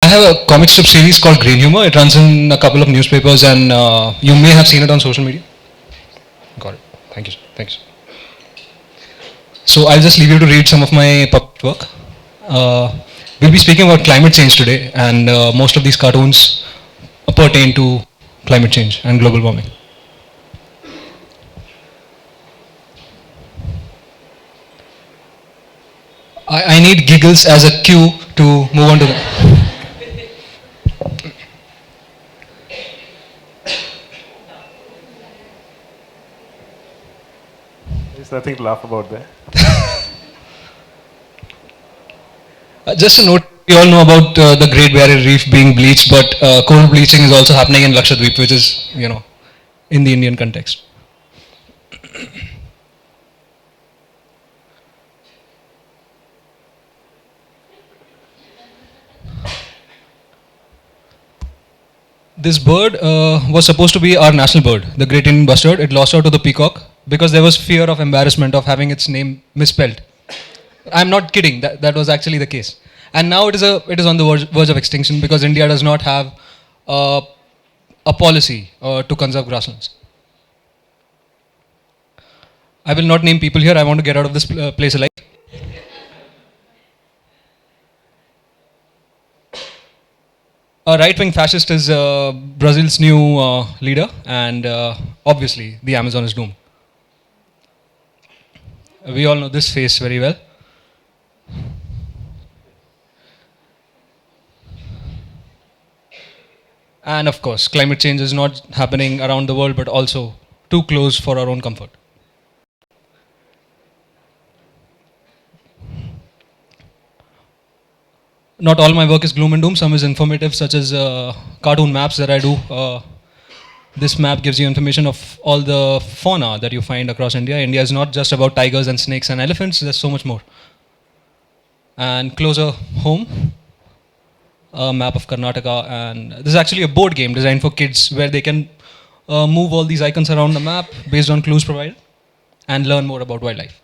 I have a comic strip series called Green Humor. It runs in a couple of newspapers, and you may have seen it on social media. Got it. Thank you. Thank you. So I'll just leave you to read some of my published work. We'll be speaking about climate change today, and most of these cartoons pertain to climate change and global warming. I need giggles as a cue to move on to the... There's nothing to laugh about there. Just a note, we all know about the Great Barrier Reef being bleached, but coral bleaching is also happening in Lakshadweep, which is, in the Indian context. This bird was supposed to be our national bird, the Great Indian Bustard. It lost out to the peacock because there was fear of embarrassment of having its name misspelled. I'm not kidding, that was actually the case. And now it is on the verge of extinction because India does not have a policy to conserve grasslands. I will not name people here, I want to get out of this place alive. A right-wing fascist is Brazil's new leader, and obviously the Amazon is doomed. We all know this face very well. And of course, climate change is not happening around the world, but also too close for our own comfort. Not all my work is gloom and doom, some is informative, such as cartoon maps that I do. This map gives you information of all the fauna that you find across India. India is not just about tigers and snakes and elephants, there's so much more. And closer home, a map of Karnataka, and this is actually a board game designed for kids where they can move all these icons around the map based on clues provided and learn more about wildlife.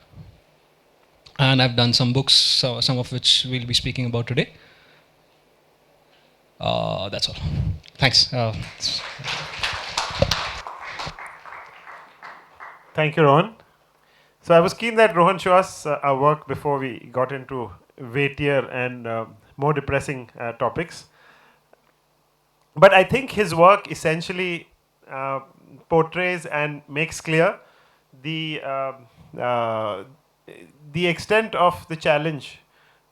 And I've done some books, some of which we'll be speaking about today. That's all. Thanks. Thank you, Rohan. So I was keen that Rohan show us our work before we got into weightier and more depressing topics. But I think his work essentially portrays and makes clear the extent of the challenge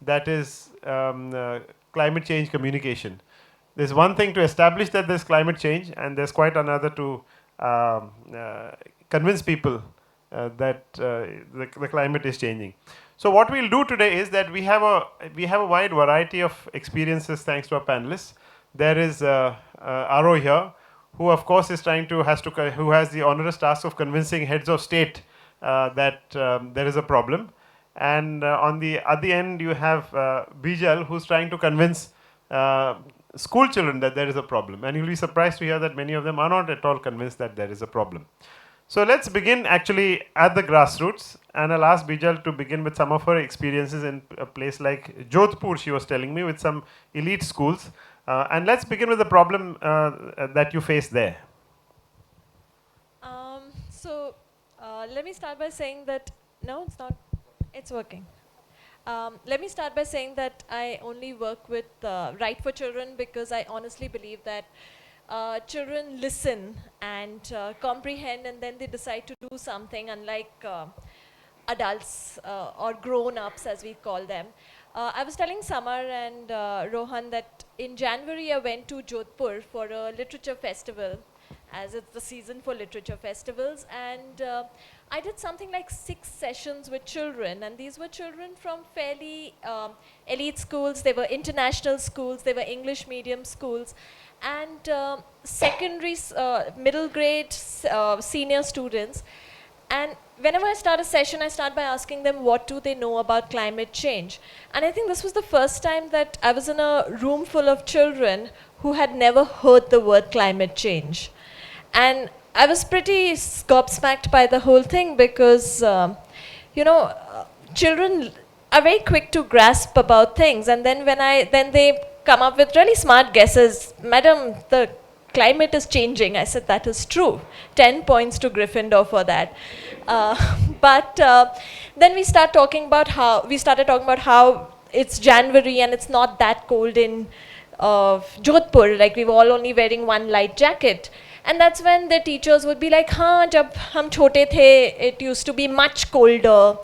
that is climate change communication. There's one thing to establish that there's climate change, and there's quite another to convince people that the climate is changing. So what we'll do today is that we have a wide variety of experiences thanks to our panelists. There is Aro here, who of course is who has the onerous task of convincing heads of state that there is a problem. And on the other end, you have Bijal, who's trying to convince school children that there is a problem. And you'll be surprised to hear that many of them are not at all convinced that there is a problem. So let's begin actually at the grassroots. And I'll ask Bijal to begin with some of her experiences in a place like Jodhpur, she was telling me, with some elite schools. And let's begin with the problem that you face there. Let me start by saying that, no, it's not, it's working. Let me start by saying that I only work with Right for Children because I honestly believe that children listen and comprehend, and then they decide to do something, unlike adults or grown-ups as we call them. I was telling Samar and Rohan that in January I went to Jodhpur for a literature festival, as it's the season for literature festivals, and I did something like 6 sessions with children, and these were children from fairly elite schools. They were international schools, they were English medium schools, and secondary, middle grade, senior students. And whenever I start a session, I start by asking them what do they know about climate change. And I think this was the first time that I was in a room full of children who had never heard the word climate change. And I was pretty gobsmacked by the whole thing because, children are very quick to grasp about things. And then when they come up with really smart guesses. Madam, the climate is changing. I said, that is true. 10 points to Gryffindor for that. But then we started talking about how it's January and it's not that cold in Jodhpur. Like, we were all only wearing one light jacket. And that's when the teachers would be like, हाँ, जब हम छोटे थे, it used to be much colder.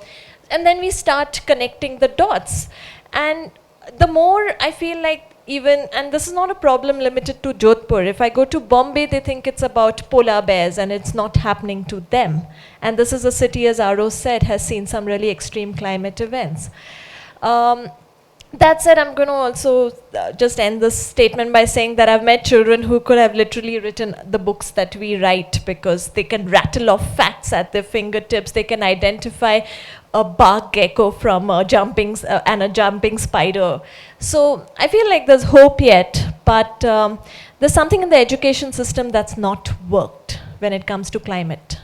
And then we start connecting the dots. And the more I feel like, even, and this is not a problem limited to Jodhpur. If I go to Bombay, they think it's about polar bears and it's not happening to them. And this is a city, as Aro said, has seen some really extreme climate events. That said, I'm going to also just end this statement by saying that I've met children who could have literally written the books that we write, because they can rattle off facts at their fingertips. They can identify a bark gecko from a jumping spider. So I feel like there's hope yet, but there's something in the education system that's not worked when it comes to climate.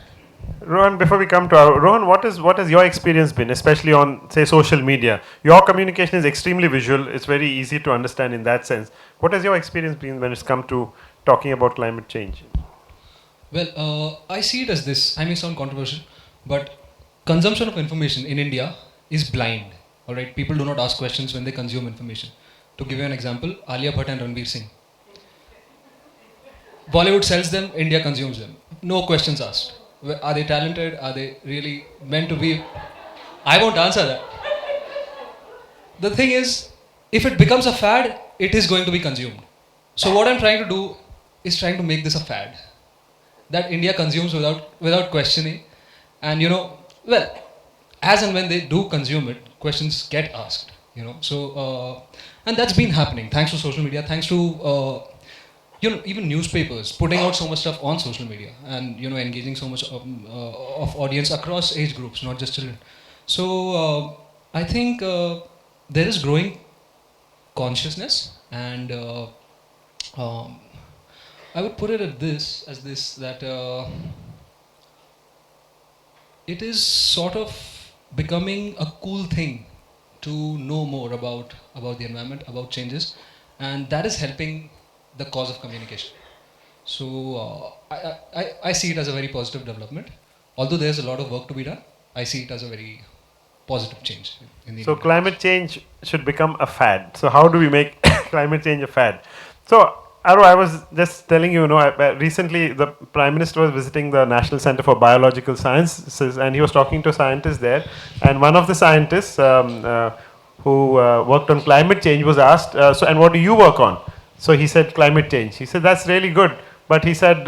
Rohan, before we come to Rohan, what has your experience been, especially on, say, social media? Your communication is extremely visual. It's very easy to understand in that sense. What has your experience been when it's come to talking about climate change? Well, I see it as this. I may sound controversial, but consumption of information in India is blind. All right, people do not ask questions when they consume information. To give you an example, Alia Bhatt and Ranveer Singh. Bollywood sells them, India consumes them. No questions asked. Are they talented? Are they really meant to be? I won't answer that. The thing is, if it becomes a fad, it is going to be consumed. So what I'm trying to do is trying to make this a fad that India consumes without questioning. And well, as and when they do consume it, questions get asked. So and that's been happening thanks to social media, thanks to even newspapers putting out so much stuff on social media, and engaging so much of audience across age groups, not just children. So I think there is growing consciousness, and I would put it as this that it is sort of becoming a cool thing to know more about the environment, about changes, and that is helping the cause of communication. So I see it as a very positive development. Although there's a lot of work to be done, I see it as a very positive change. So climate change should become a fad. So how do we make climate change a fad? So Aro, I was just telling you, recently the Prime Minister was visiting the National Center for Biological Sciences, and he was talking to scientists there. And one of the scientists who worked on climate change was asked, so and what do you work on? So he said climate change. He said that's really good, but he said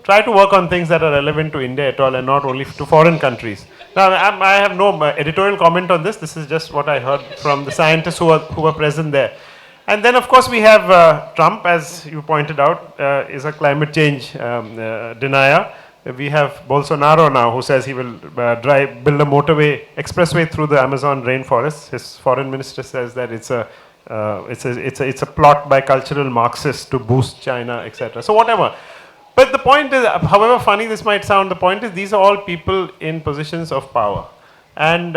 try to work on things that are relevant to India at all and not only to foreign countries. Now I have no editorial comment on this. This is just what I heard from the scientists who were present there. And then of course we have Trump, as you pointed out, is a climate change denier. We have Bolsonaro now, who says he will build a expressway through the Amazon rainforest. His foreign minister says that it's a plot by cultural Marxists to boost China, etc. So whatever. But the point is, however funny this might sound, the point is these are all people in positions of power. And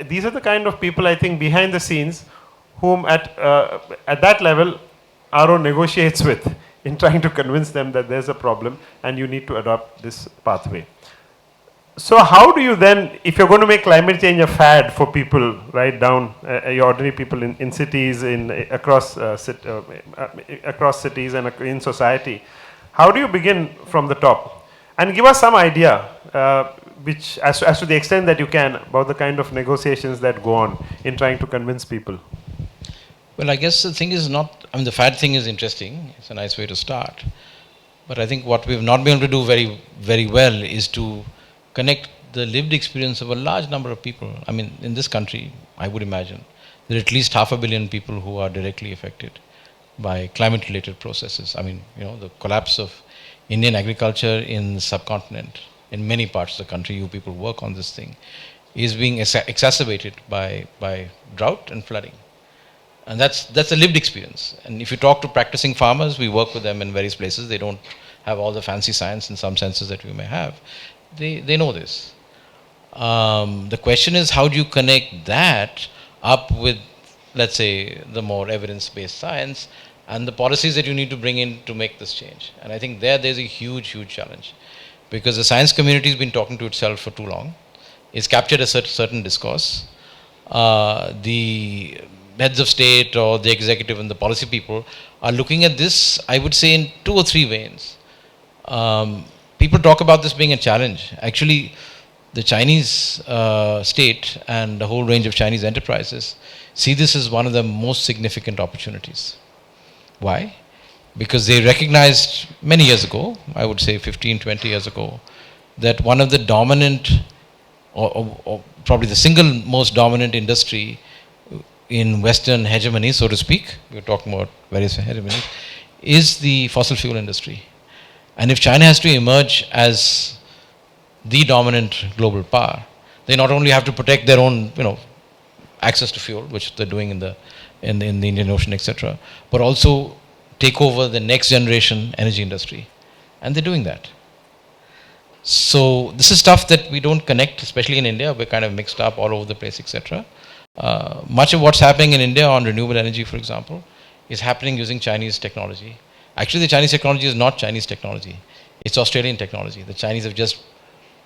these are the kind of people, I think, behind the scenes whom at that level Aro negotiates with in trying to convince them that there's a problem and you need to adopt this pathway. So how do you then, if you're going to make climate change a fad for people right down, your ordinary people in cities, across cities and in society, how do you begin from the top? And give us some idea, which as to the extent that you can, about the kind of negotiations that go on in trying to convince people. Well, I guess the thing is not, the fad thing is interesting. It's a nice way to start. But I think what we've not been able to do very, very well is to connect the lived experience of a large number of people. In this country, I would imagine, there are at least 500 million people who are directly affected by climate-related processes. The collapse of Indian agriculture in the subcontinent, in many parts of the country, you people work on this thing, is being exacerbated by drought and flooding. And that's a lived experience. And if you talk to practicing farmers, we work with them in various places. They don't have all the fancy science in some senses that we may have. They know this. The question is, how do you connect that up with let's say, the more evidence-based science and the policies that you need to bring in to make this change. And I think there's a huge, huge challenge, because the science community has been talking to itself for too long. It's captured a certain discourse. The heads of state or the executive and the policy people are looking at this, I would say, in 2 or 3 veins. People talk about this being a challenge. Actually, the Chinese state and the whole range of Chinese enterprises see this as one of the most significant opportunities. Why? Because they recognized many years ago, I would say 15, 20 years ago, that one of the dominant, or probably the single most dominant industry in Western hegemony, so to speak, we're talking about various hegemonies, is the fossil fuel industry. And if China has to emerge as the dominant global power, they not only have to protect their own, access to fuel, which they're doing in the Indian Ocean, etc., but also take over the next generation energy industry. And they're doing that. So this is stuff that we don't connect, especially in India. We're kind of mixed up all over the place, etc. Much of what's happening in India on renewable energy, for example, is happening using Chinese technology. Actually, the Chinese technology is not Chinese technology. It's Australian technology. The Chinese have just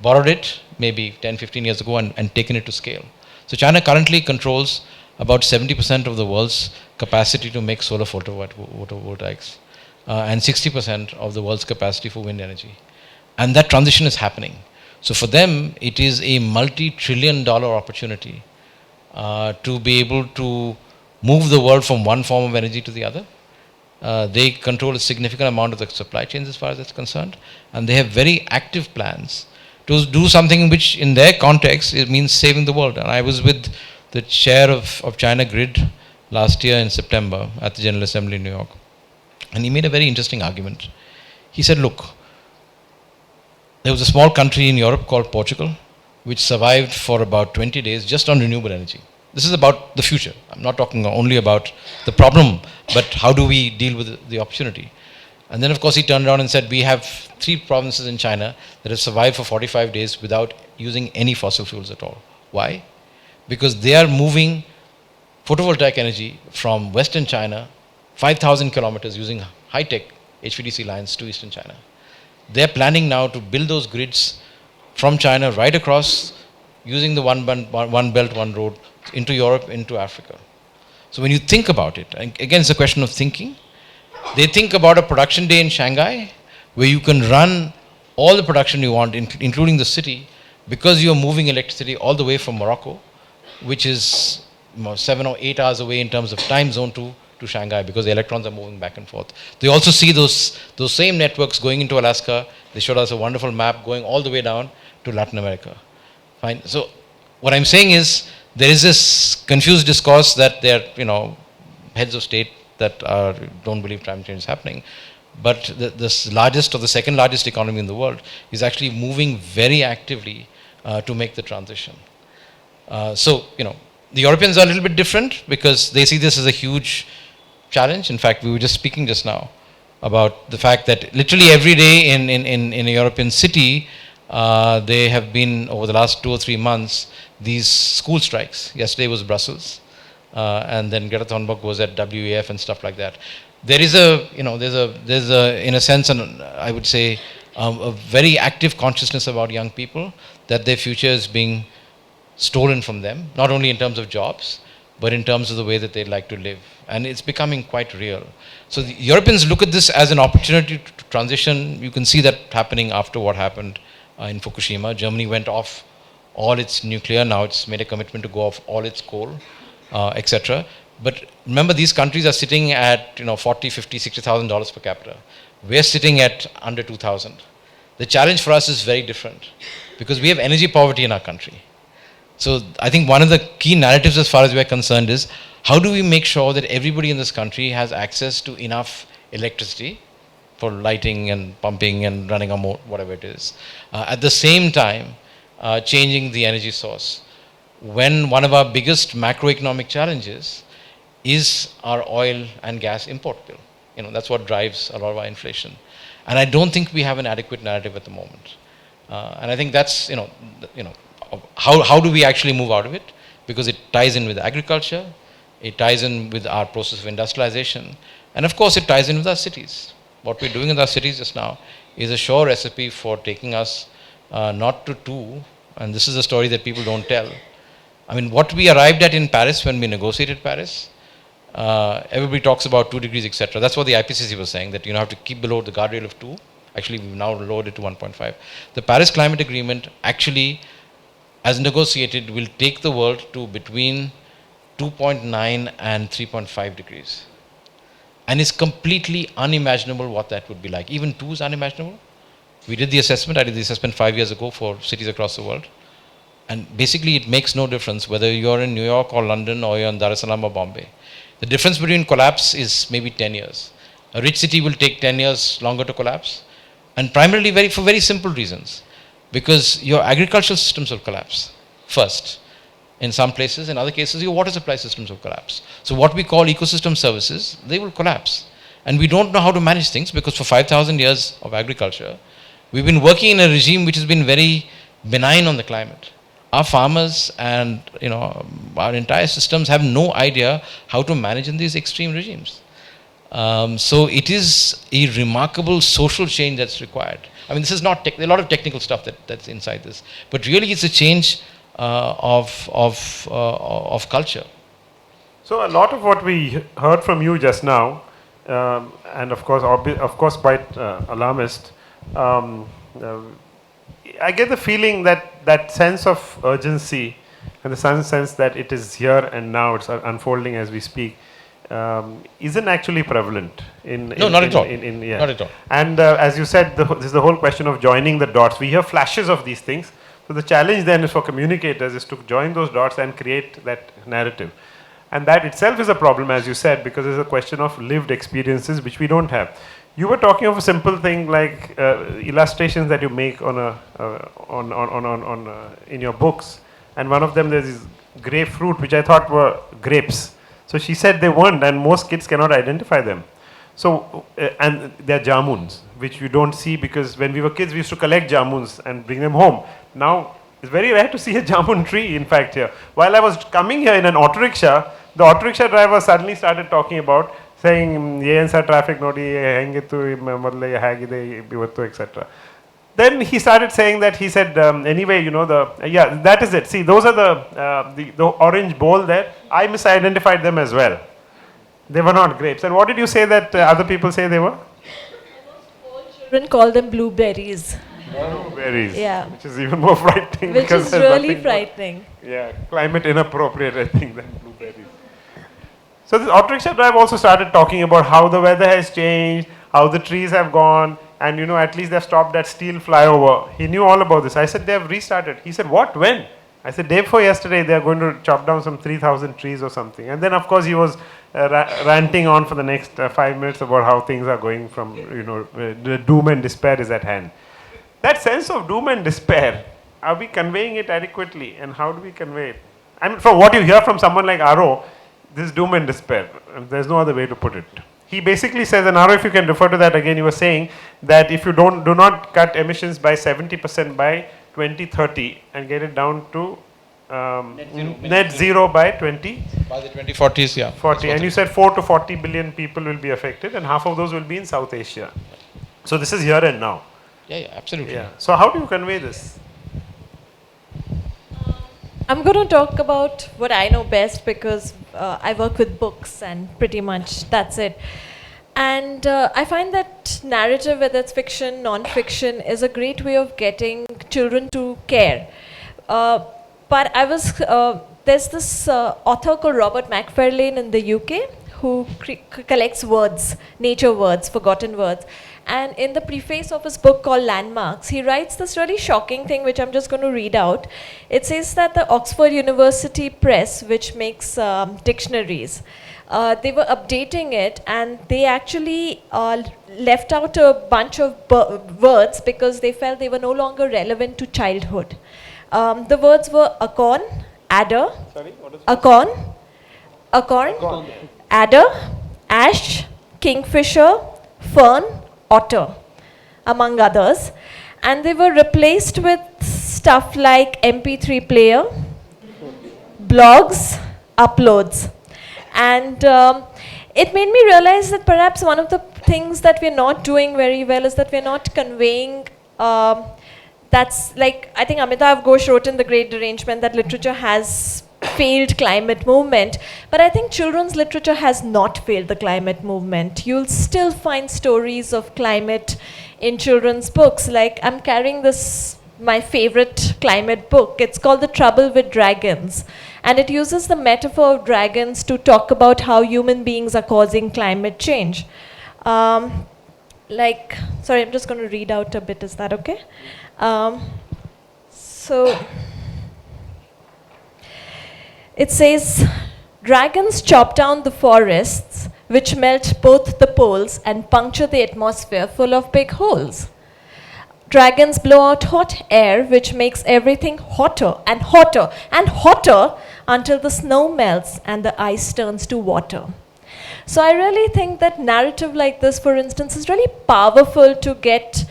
borrowed it maybe 10, 15 years ago and taken it to scale. So China currently controls about 70% of the world's capacity to make solar photovoltaics and 60% of the world's capacity for wind energy. And that transition is happening. So for them, it is a multi-trillion-dollar opportunity to be able to move the world from one form of energy to the other. They control a significant amount of the supply chains as far as that's concerned, and they have very active plans to do something which in their context it means saving the world. And I was with the chair of China Grid last year in September at the General Assembly in New York, and he made a very interesting argument. He said, look, there was a small country in Europe called Portugal which survived for about 20 days just on renewable energy. This is about the future. I'm not talking only about the problem, but how do we deal with the opportunity. And then, of course, he turned around and said, we have 3 provinces in China that have survived for 45 days without using any fossil fuels at all. Why? Because they are moving photovoltaic energy from Western China, 5,000 kilometers using high-tech HVDC lines to Eastern China. They're planning now to build those grids from China right across using the one belt, one road into Europe, into Africa. So when you think about it, and again, it's a question of thinking. They think about a production day in Shanghai where you can run all the production you want, including the city, because you're moving electricity all the way from Morocco, which is 7 or 8 hours away in terms of time zone to Shanghai, because the electrons are moving back and forth. They also see those same networks going into Alaska. They showed us a wonderful map going all the way down to Latin America. Fine. So what I'm saying is there is this confused discourse that they're, heads of state that don't believe climate change is happening. But this largest or the second largest economy in the world is actually moving very actively to make the transition. So, the Europeans are a little bit different because they see this as a huge challenge. In fact, we were just speaking just now about the fact that literally every day in a European city, they have been, over the last 2 or 3 months, these school strikes. Yesterday was Brussels, and then Greta Thunberg was at WEF and stuff like that. There is there's a, in a sense, I would say, a very active consciousness about young people that their future is being stolen from them, not only in terms of jobs, but in terms of the way that they'd like to live. And it's becoming quite real. So the Europeans look at this as an opportunity to transition. You can see that happening after what happened in Fukushima. Germany went off all its nuclear. Now it's made a commitment to go off all its coal, etc. But remember, these countries are sitting at $40,000, $50,000, $60,000 per capita. We're sitting at under 2,000. The challenge for us is very different because we have energy poverty in our country. So I think one of the key narratives as far as we're concerned is how do we make sure that everybody in this country has access to enough electricity for lighting and pumping and running a motor, whatever it is. At the same time, changing the energy source. When one of our biggest macroeconomic challenges is our oil and gas import bill. That's what drives a lot of our inflation. And I don't think we have an adequate narrative at the moment. And I think that's, how do we actually move out of it? Because it ties in with agriculture, It ties in with our process of industrialization. And of course, it ties in with our cities. What we're doing in our cities just now is a sure recipe for taking us not to two, and this is a story that people don't tell. I mean, what we arrived at in Paris when we negotiated Paris, everybody talks about 2 degrees, etc. That's what the IPCC was saying, that you have to keep below the guardrail of 2. Actually, we've now lowered it to 1.5. The Paris Climate Agreement actually, as negotiated, will take the world to between 2.9 and 3.5 degrees. And it's completely unimaginable what that would be like. Even 2 is unimaginable. We did the assessment. I did the assessment 5 years ago for cities across the world. And basically, it makes no difference whether you're in New York or London or you're in Dar es Salaam or Bombay. The difference between collapse is maybe 10 years. A rich city will take 10 years longer to collapse. And primarily for very simple reasons. Because your agricultural systems will collapse first. In some places, in other cases, your water supply systems will collapse. So what we call ecosystem services, they will collapse. And we don't know how to manage things because for 5,000 years of agriculture, we've been working in a regime which has been very benign on the climate. Our farmers and our entire systems have no idea how to manage in these extreme regimes. So it is a remarkable social change that's required. I mean, this is not a lot of technical stuff that's inside this, but really it's a change of culture. So a lot of what we heard from you just now, and of course, quite alarmist. I get the feeling that sense of urgency and the sense that it is here and now, it's unfolding as we speak, isn't actually prevalent not at all. Not at all. And as you said, this is the whole question of joining the dots. We hear flashes of these things. So the challenge then is for communicators is to join those dots and create that narrative. And that itself is a problem, as you said, because it's a question of lived experiences which we don't have. You were talking of a simple thing like illustrations that you make in your books, and one of them there's this grapefruit which I thought were grapes. So she said they weren't, and most kids cannot identify them. So and they're jamuns, which you don't see because when we were kids we used to collect jamuns and bring them home. Now it's very rare to see a jamun tree. In fact, here while I was coming here in an auto rickshaw, the auto rickshaw driver suddenly started talking about saying traffic nodi hengitu modle hagide ivattu etc. Then he started saying that he said anyway that is it. See, those are the orange bowl there. I misidentified them as well. They were not grapes. And what did you say that other people say they were? Children call them blueberries. Blueberries. Yeah. Which is even more frightening. Which is really frightening. Climate inappropriate, I think, than blueberries. So this auto rickshaw driver also started talking about how the weather has changed, how the trees have gone, and at least they've stopped that steel flyover. He knew all about this. I said, they have restarted. He said, what? When? I said, day before yesterday, they are going to chop down some 3,000 trees or something. And then, of course, he was ranting on for the next 5 minutes about how things are going from, the doom and despair is at hand. That sense of doom and despair, are we conveying it adequately? And how do we convey it? I mean, from what you hear from someone like Aro, this doom and despair, there's no other way to put it. He basically says, and Aro, if you can refer to that again, you were saying that if you do not cut emissions by 70% by 2030 and get it down to net zero by 20? By the 2040s, yeah. 40. And you said 4 to 40 billion people will be affected, and half of those will be in South Asia. So this is here and now. Yeah, absolutely. Yeah. So how do you convey this? I'm going to talk about what I know best because I work with books and pretty much that's it. And I find that narrative, whether it's fiction, non-fiction, is a great way of getting children to care. But there's this author called Robert Macfarlane in the UK who collects words, nature words, forgotten words. And in the preface of his book called Landmarks, he writes this really shocking thing, which I'm just going to read out. It says that the Oxford University Press, which makes dictionaries, they were updating it and they actually left out a bunch of words because they felt they were no longer relevant to childhood. The words were acorn, adder, acorn, adder, ash, kingfisher, fern, otter, among others. And they were replaced with stuff like MP3 player, blogs, uploads. And it made me realize that perhaps one of the things that we're not doing very well is that we're not conveying. That's like, I think Amitav Ghosh wrote in The Great Derangement that literature has failed climate movement, but I think children's literature has not failed the climate movement. You'll still find stories of climate in children's books. Like, I'm carrying this, my favorite climate book. It's called The Trouble with Dragons, and it uses the metaphor of dragons to talk about how human beings are causing climate change. Like, sorry, I'm just going to read out a bit, is that okay? So it says, dragons chop down the forests, which melt both the poles and puncture the atmosphere full of big holes. Dragons blow out hot air, which makes everything hotter and hotter and hotter until the snow melts and the ice turns to water. So I really think that narrative like this, for instance, is really powerful to get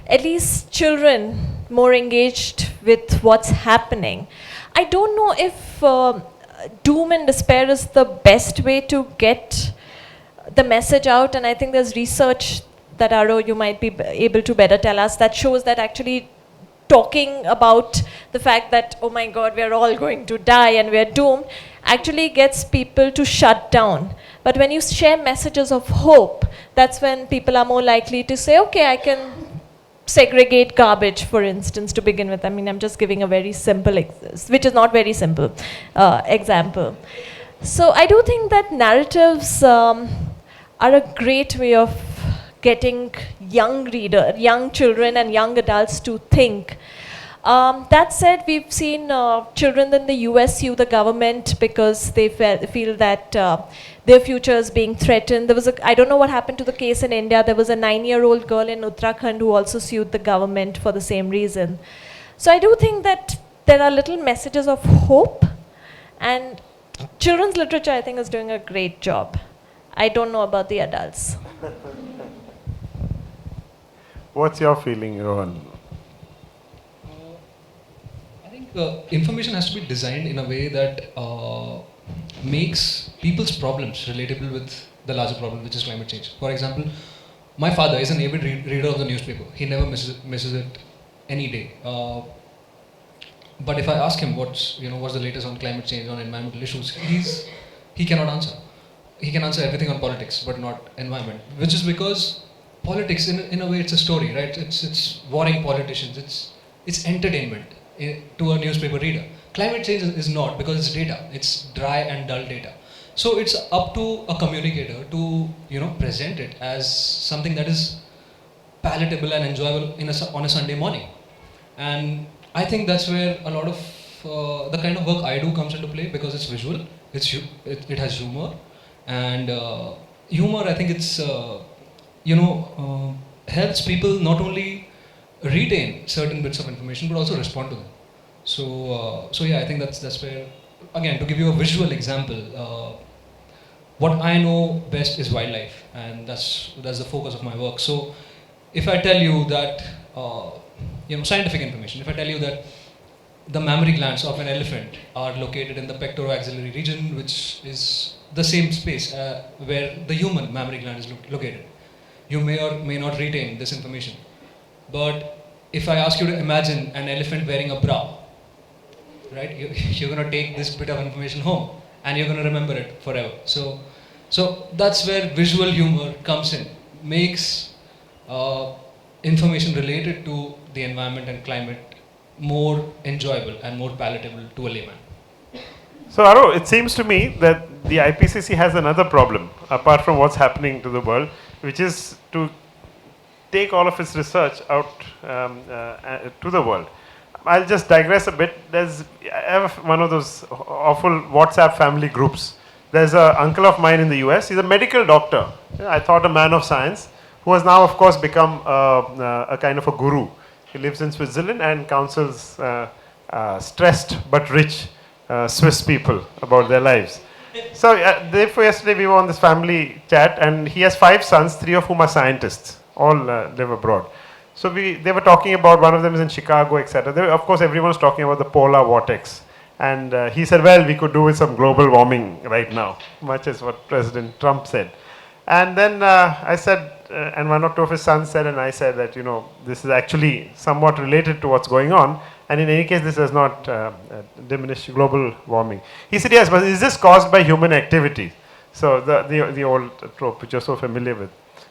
at least children more engaged with what's happening. I don't know if doom and despair is the best way to get the message out, and I think there's research that Aro, you might be able to better tell us, that shows that actually talking about the fact that, oh my God, we're all going to die and we're doomed, actually gets people to shut down. But when you share messages of hope, that's when people are more likely to say, okay, I can segregate garbage, for instance, to begin with. I mean, I'm just giving a very simple, which is not very simple, example. So I do think that narratives are a great way of getting young children and young adults to think. That said, we've seen children in the US sue the government because they feel that their future is being threatened. There was I don't know what happened to the case in India. There was a 9-year-old girl in Uttarakhand who also sued the government for the same reason. So I do think that there are little messages of hope, and children's literature, I think, is doing a great job. I don't know about the adults. What's your feeling, Rohan? I think information has to be designed in a way that makes people's problems relatable with the larger problem, which is climate change. For example, my father is an avid reader of the newspaper. He never misses it any day. But if I ask him what's the latest on climate change, on environmental issues, he cannot answer. He can answer everything on politics, but not environment, which is because politics, in a way, it's a story, right? It's warring politicians. It's entertainment to a newspaper reader. Climate change is not, because it's data. It's dry and dull data. So it's up to a communicator to present it as something that is palatable and enjoyable on a Sunday morning. And I think that's where a lot of the kind of work I do comes into play, because it's visual. It has humor, and humor, I think it's helps people not only retain certain bits of information but also respond to them. So yeah, I think that's where, again, to give you a visual example, what I know best is wildlife, and that's the focus of my work. So if I tell you that scientific information, if I tell you that the mammary glands of an elephant are located in the pectoroaxillary region, which is the same space where the human mammary gland is located, you may or may not retain this information. But if I ask you to imagine an elephant wearing a bra, right, you're going to take this bit of information home and you're going to remember it forever. So that's where visual humor comes in, makes information related to the environment and climate more enjoyable and more palatable to a layman. So Aro, it seems to me that the IPCC has another problem, apart from what's happening to the world, which is to take all of its research out to the world. I'll just digress a bit. I have one of those awful WhatsApp family groups. There's an uncle of mine in the US. He's a medical doctor. I thought a man of science, who has now, of course, become a kind of a guru. He lives in Switzerland and counsels stressed but rich Swiss people about their lives. So therefore, yesterday we were on this family chat, and he has 5 sons, 3 of whom are scientists, all live abroad. So they were talking about, one of them is in Chicago, etc. Of course, everyone was talking about the polar vortex And he said, well, we could do with some global warming right now, much as what President Trump said. And then I said, and one or two of his sons said, and I said that, this is actually somewhat related to what's going on. And in any case, this does not diminish global warming. He said, yes, but is this caused by human activity? So the old trope, which you're so familiar with.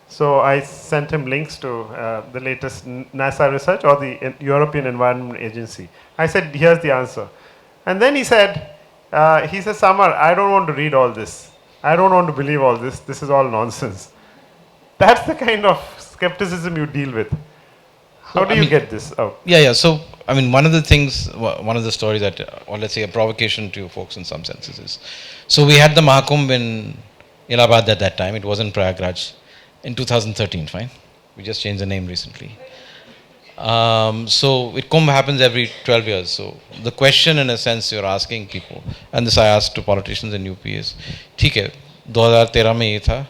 So I sent him links to the latest NASA research or the European Environment Agency. I said, here's the answer. And then he said, Samar, I don't want to read all this. I don't want to believe all this. This is all nonsense. That's the kind of skepticism you deal with. How do you get this out? Yeah. So, one of the things, one of the stories that, or let's say a provocation to you folks in some senses is, so we had the Mahakumbh in Allahabad at that time. It was in Prayagraj in 2013, fine. We just changed the name recently. So Kumbh happens every 12 years. So the question in a sense you're asking people, and this I asked to politicians in UP is, ठीक है, 2013 में ये था,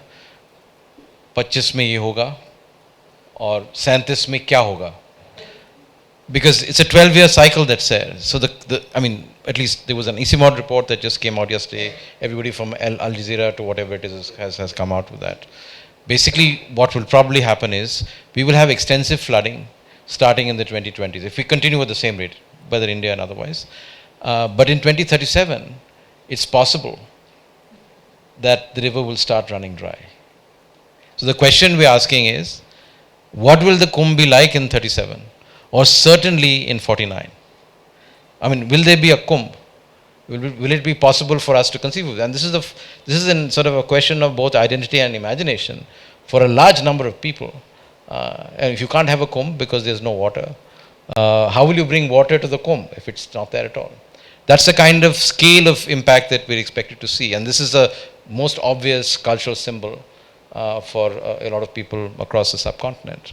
25 में ये होगा, और 37 में क्या होगा? Because it's a 12-year cycle that's there. So at least there was an ECMOD report that just came out yesterday. Everybody from Al Jazeera to whatever it is has come out with that. Basically, what will probably happen is we will have extensive flooding starting in the 2020s, if we continue at the same rate, whether India and otherwise. But in 2037, it's possible that the river will start running dry. So the question we're asking is, what will the Kumbh be like in 37? Or certainly in 49? Will there be a Kumbh? Will it be possible for us to conceive of it? And this is in sort of a question of both identity and imagination for a large number of people. And if you can't have a Kumbh because there's no water, how will you bring water to the Kumbh if it's not there at all? That's the kind of scale of impact that we're expected to see. And this is the most obvious cultural symbol for a lot of people across the subcontinent,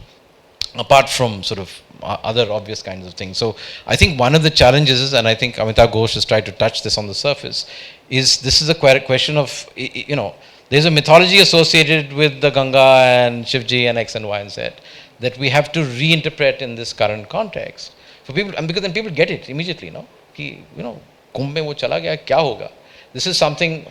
apart from sort of other obvious kinds of things. So I think one of the challenges is, and I think Amitabh Ghosh has tried to touch this on the surface, is this is a question of, there's a mythology associated with the Ganga and Shivji and X and Y and Z that we have to reinterpret in this current context for people, and because then people get it immediately, Kumbh mein wo chala gaya, kya hoga? This is something,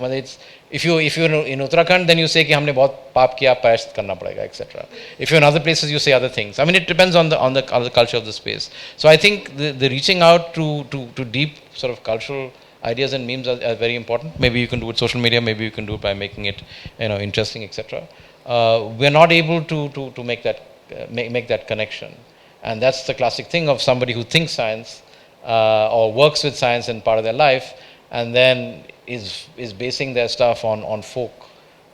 if you're in Uttarakhand, then you say कि हमने बहुत पाप किया, प्रायश्चित करना पड़ेगा, etc. If you're in other places, you say other things. It depends on the culture of the space. So I think the reaching out to deep sort of cultural ideas and memes are very important. Maybe you can do it social media, maybe you can do it by making it interesting, etc. We're not able to make that connection, and that's the classic thing of somebody who thinks science or works with science in part of their life, and then is basing their stuff on folk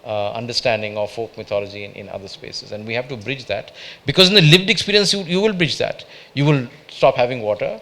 understanding or folk mythology in other spaces. And we have to bridge that, because in the lived experience you will bridge that. You will stop having water,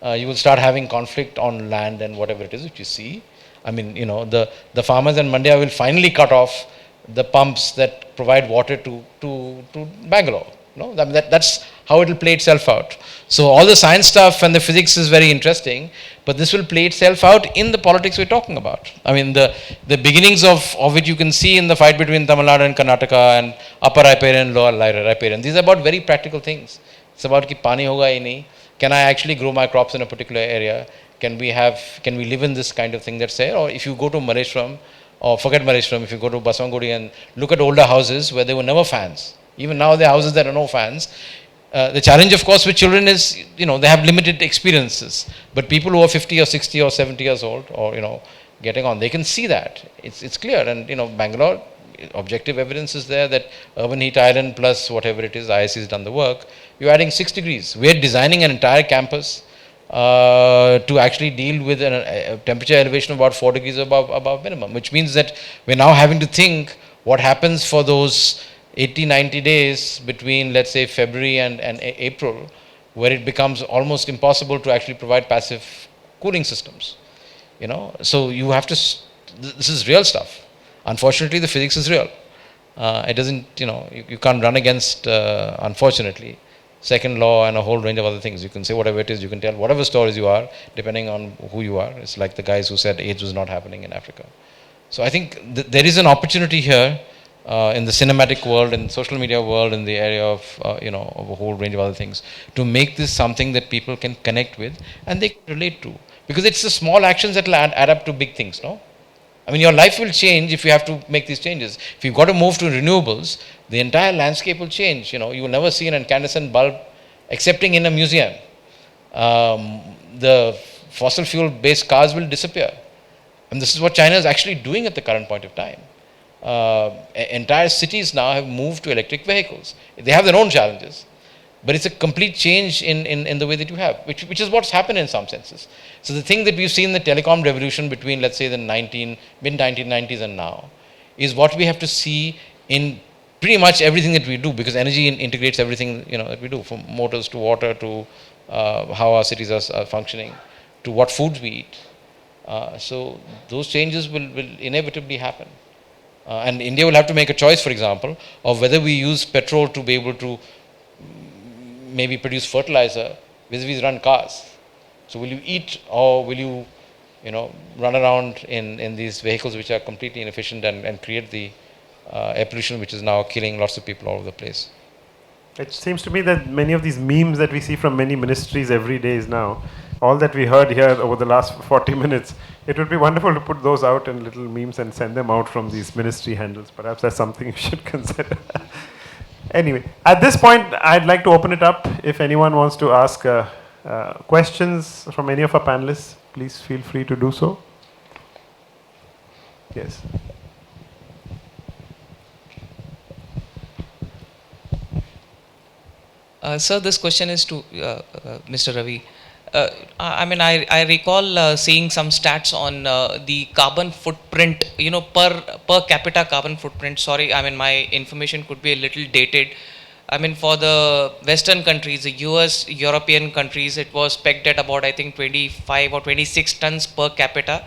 you will start having conflict on land and whatever it is which you see. The farmers in Mandya will finally cut off the pumps that provide water to Bangalore. That's how it will play itself out. So all the science stuff and the physics is very interesting, but this will play itself out in the politics we're talking about. The beginnings of it you can see in the fight between Tamil Nadu and Karnataka and Upper Riparian, Lower Riparian. These are about very practical things. It's about ki pani hoga hi nahi. Can I actually grow my crops in a particular area? Can we live in this kind of thing that's there? Or if you go to Malleshwaram, or forget Malleshwaram, if you go to Baswangudi and look at older houses where there were never fans. Even now there are houses that are no fans. The challenge, of course, with children is, they have limited experiences. But people who are 50 or 60 or 70 years old, or, getting on, they can see that. It's clear. And, Bangalore, objective evidence is there that urban heat island plus whatever it is, IIHS has done the work. You're adding 6 degrees. We're designing an entire campus to actually deal with a temperature elevation of about 4 degrees above minimum, which means that we're now having to think what happens for those 80, 90 days between, let's say, February and April, where it becomes almost impossible to actually provide passive cooling systems. So you have to, this is real stuff. Unfortunately, the physics is real. It doesn't, you can't run against, unfortunately, second law and a whole range of other things. You can say whatever it is, you can tell whatever stories you are, depending on who you are. It's like the guys who said AIDS was not happening in Africa. So I think there is an opportunity here in the cinematic world, in the social media world, in the area of, of a whole range of other things, to make this something that people can connect with and they can relate to. Because it's the small actions that will add up to big things, no? I mean, your life will change if you have to make these changes. If you've got to move to renewables, the entire landscape will change. You know, you will never see an incandescent bulb excepting in a museum. The fossil fuel based cars will disappear. And this is what China is actually doing at the current point of time. Entire cities now have moved to electric vehicles. They have their own challenges, but it's a complete change in the way that you have, which is what's happened in some senses. So the thing that we've seen in the telecom revolution between, let's say, the mid-1990s and now, is what we have to see in pretty much everything that we do, because energy integrates everything, you know, that we do, from motors to water to how our cities are functioning, to what foods we eat. So those changes will inevitably happen. And India will have to make a choice, for example, of whether we use petrol to be able to maybe produce fertilizer vis-a-vis run cars. So will you eat, or will you, run around in these vehicles which are completely inefficient and create the air pollution which is now killing lots of people all over the place? It seems to me that many of these memes that we see from many ministries every day is now, all that we heard here over the last 40 minutes, it would be wonderful to put those out in little memes and send them out from these ministry handles. Perhaps that's something you should consider. Anyway, at this point, I'd like to open it up. If anyone wants to ask questions from any of our panelists, please feel free to do so. Yes. Sir, this question is to Mr. Ravi. I recall seeing some stats on the carbon footprint, per capita carbon footprint. Sorry, my information could be a little dated. For the Western countries, the US, European countries, it was pegged at about, 25 or 26 tons per capita.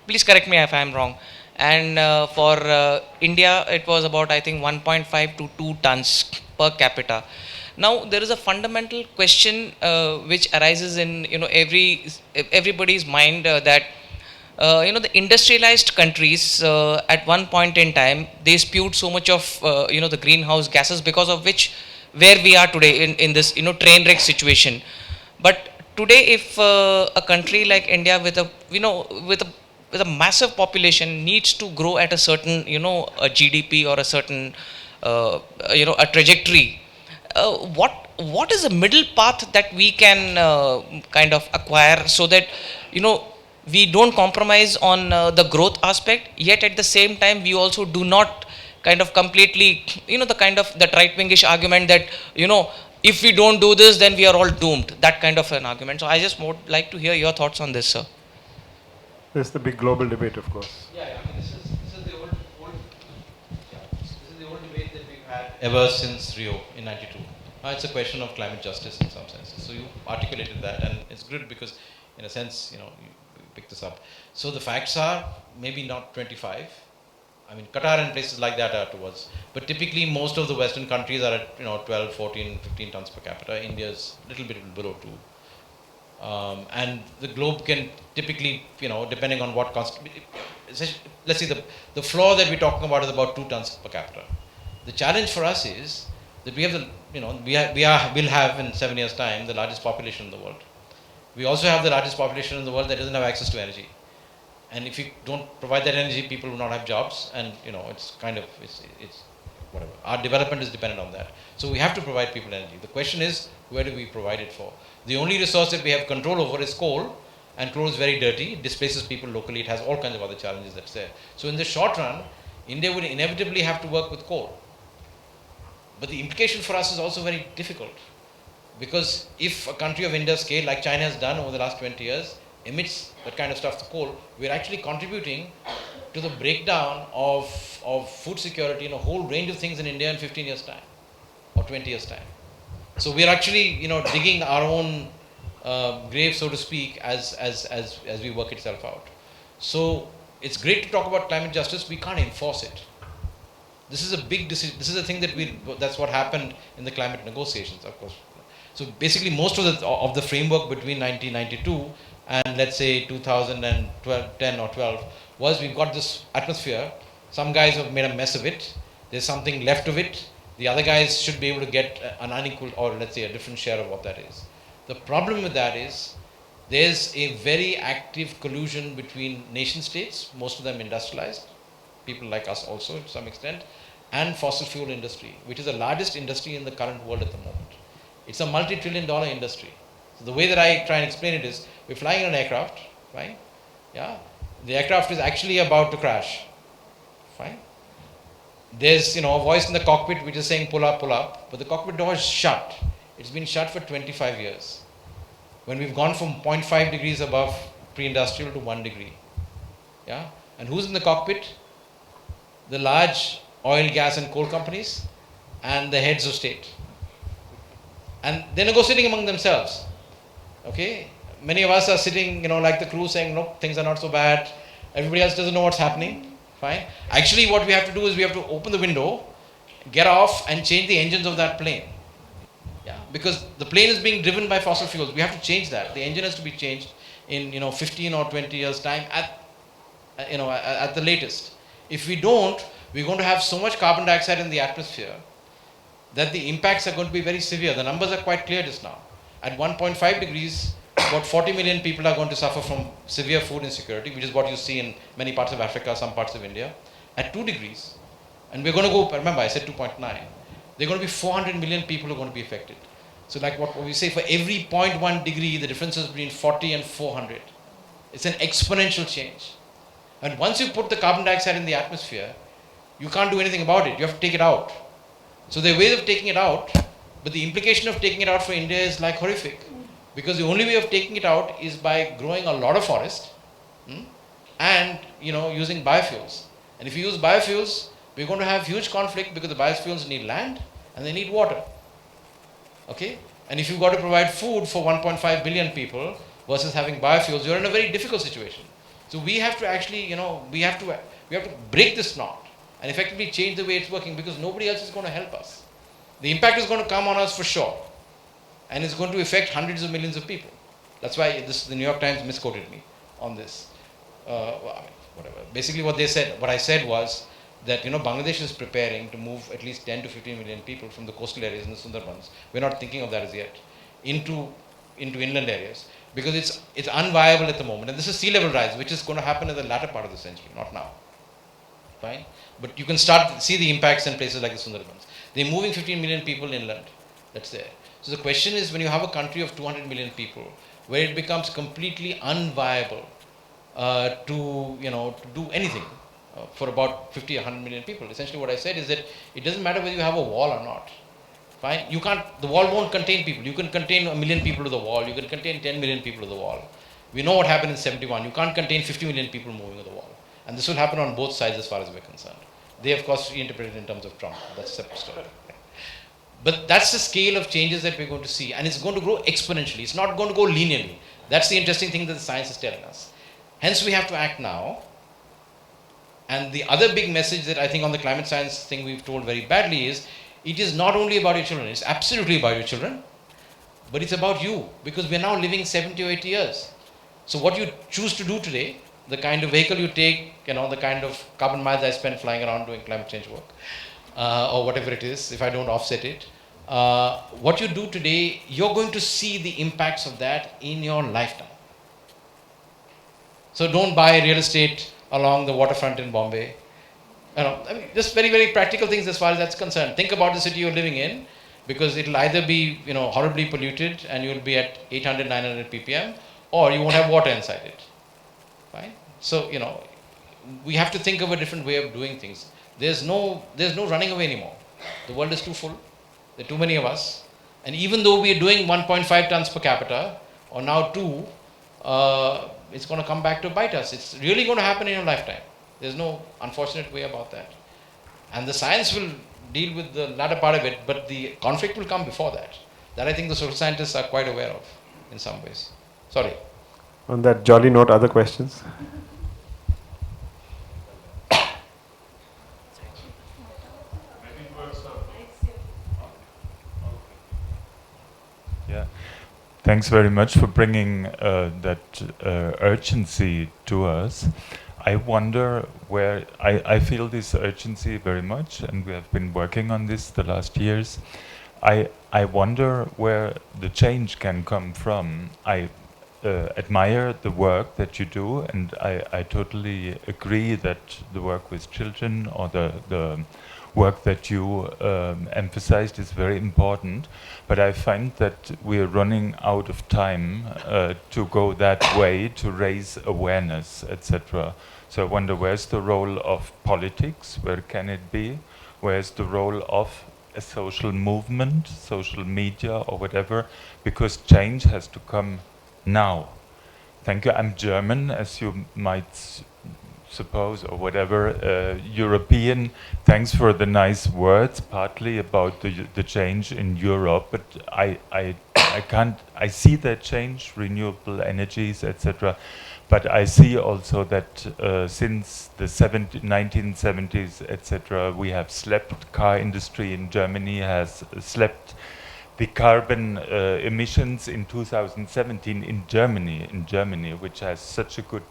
Please correct me if I am wrong. And for India, it was about, 1.5 to 2 tons per capita. Now, there is a fundamental question which arises in everybody's mind that the industrialized countries at one point in time, they spewed so much of the greenhouse gases, because of which where we are today in this train wreck situation. But today, if a country like India with a massive population needs to grow at a certain a GDP or a certain a trajectory, what is the middle path that we can kind of acquire, so that we don't compromise on the growth aspect, yet at the same time we also do not kind of completely the right-wingish argument that if we don't do this, then we are all doomed, that kind of an argument. So I just would like to hear your thoughts on this, sir. This is the big global debate, of course. Yeah, this is the old debate that we've had ever since Rio in '92. It's a question of climate justice in some senses. So you articulated that, and it's good because, in a sense, you picked this up. So the facts are maybe not 25. Qatar and places like that are towards. But typically, most of the Western countries are at 12, 14, 15 tons per capita. India's a little bit below 2. And the globe can typically, depending on what let's see, the floor that we're talking about is about 2 tons per capita. The challenge for us is that we have we'll have in 7 years' time the largest population in the world. We also have the largest population in the world that doesn't have access to energy. And if you don't provide that energy, people will not have jobs, and it's whatever. Our development is dependent on that. So we have to provide people energy. The question is, where do we provide it for? The only resource that we have control over is coal, and coal is very dirty, it displaces people locally, it has all kinds of other challenges that's there. So in the short run, India would inevitably have to work with coal. But the implication for us is also very difficult, because if a country of India's scale, like China has done over the last 20 years, emits that kind of stuff to coal, we're actually contributing to the breakdown of food security in a whole range of things in India in 15 years' time or 20 years' time. So we're actually, digging our own grave, so to speak, as we work itself out. So it's great to talk about climate justice. We can't enforce it. This is a big decision. This is a thing that's what happened in the climate negotiations, of course. So basically, most of the framework between 1992 and let's say 2010 or 12 was, we've got this atmosphere. Some guys have made a mess of it. There's something left of it. The other guys should be able to get an unequal, or let's say a different share of what that is. The problem with that is There's a very active collusion between nation states, most of them industrialized, people like us also to some extent, and fossil fuel industry, which is the largest industry in the current world at the moment. It's a multi-trillion dollar industry. So the way that I try and explain it is, we're flying in an aircraft, right? Yeah. The aircraft is actually about to crash, fine. There's, a voice in the cockpit which is saying pull up, but the cockpit door is shut. It's been shut for 25 years. When we've gone from 0.5 degrees above pre-industrial to 1 degree. Yeah? And who's in the cockpit? The large oil, gas and coal companies and the heads of state. And they're negotiating among themselves. Okay? Many of us are sitting, like the crew saying, no, things are not so bad. Everybody else doesn't know what's happening. Fine. Actually, what we have to do is we have to open the window, get off and change the engines of that plane. Yeah, because the plane is being driven by fossil fuels. We have to change that. The engine has to be changed in 15 or 20 years time at the latest. If we don't, we're going to have so much carbon dioxide in the atmosphere that the impacts are going to be very severe. The numbers are quite clear just now. At 1.5 degrees, about 40 million people are going to suffer from severe food insecurity, which is what you see in many parts of Africa, some parts of India. At 2 degrees, and we're going to go, remember I said 2.9, there are going to be 400 million people who are going to be affected. So like what we say, for every 0.1 degree, the difference is between 40 and 400. It's an exponential change. And once you put the carbon dioxide in the atmosphere, you can't do anything about it. You have to take it out. So there are ways of taking it out, but the implication of taking it out for India is like horrific. Because the only way of taking it out is by growing a lot of forest and using biofuels. And if you use biofuels, we're going to have huge conflict because the biofuels need land and they need water. Okay? And if you've got to provide food for 1.5 billion people versus having biofuels, you're in a very difficult situation. So we have to actually, we have to break this knot and effectively change the way it's working, because nobody else is going to help us. The impact is going to come on us for sure. And it's going to affect hundreds of millions of people. That's why the New York Times misquoted me on this. Whatever. Basically what I said was that Bangladesh is preparing to move at least 10 to 15 million people from the coastal areas in the Sundarbans. We're not thinking of that as yet, into inland areas, because it's unviable at the moment. And this is sea level rise, which is going to happen in the latter part of the century, not now. Fine? But you can start to see the impacts in places like the Sundarbans. They're moving 15 million people inland. That's there. So the question is, when you have a country of 200 million people, where it becomes completely unviable to do anything for about 50 or 100 million people. Essentially what I said is that it doesn't matter whether you have a wall or not. Fine? The wall won't contain people. You can contain 1 million people to the wall. You can contain 10 million people to the wall. We know what happened in 71. You can't contain 50 million people moving to the wall. And this will happen on both sides as far as we're concerned. They, of course, reinterpret it in terms of Trump. That's a separate story. But that's the scale of changes that we're going to see. And it's going to grow exponentially. It's not going to go linearly. That's the interesting thing that the science is telling us. Hence, we have to act now. And the other big message that I think on the climate science thing we've told very badly is, it is not only about your children. It's absolutely about your children. But it's about you. Because we're now living 70 or 80 years. So what you choose to do today, the kind of vehicle you take, the kind of carbon miles I spend flying around doing climate change work, or whatever it is, if I don't offset it, what you do today, you're going to see the impacts of that in your lifetime. So don't buy real estate along the waterfront in Bombay. Just very, very practical things as far as that's concerned. Think about the city you're living in, because it'll either be, horribly polluted and you'll be at 800, 900 ppm, or you won't have water inside it. Right? So, we have to think of a different way of doing things. There's no running away anymore. The world is too full. There are too many of us. And even though we are doing 1.5 tons per capita, or now 2, it's going to come back to bite us. It's really going to happen in your lifetime. There's no unfortunate way about that. And the science will deal with the latter part of it, but the conflict will come before that. That I think the social scientists are quite aware of in some ways. Sorry. On that jolly note, other questions? Yeah, thanks very much for bringing that urgency to us. I wonder where, I feel this urgency very much, and we have been working on this the last years. I wonder where the change can come from. admire the work that you do, and I totally agree that the work with children or the work that you emphasized is very important. But I find that we are running out of time to go that way, to raise awareness, etc. So I wonder, where's the role of politics? Where can it be? Where's the role of a social movement, social media, or whatever? Because change has to come now. Thank you. I'm German, as you might suppose, or whatever, European. Thanks for the nice words, partly about the change in Europe, but I can't, I see that change, renewable energies, etc. But I see also that since the 1970s, etc., we have slept. Car industry in Germany has slept. The carbon emissions in 2017 in Germany, which has such a good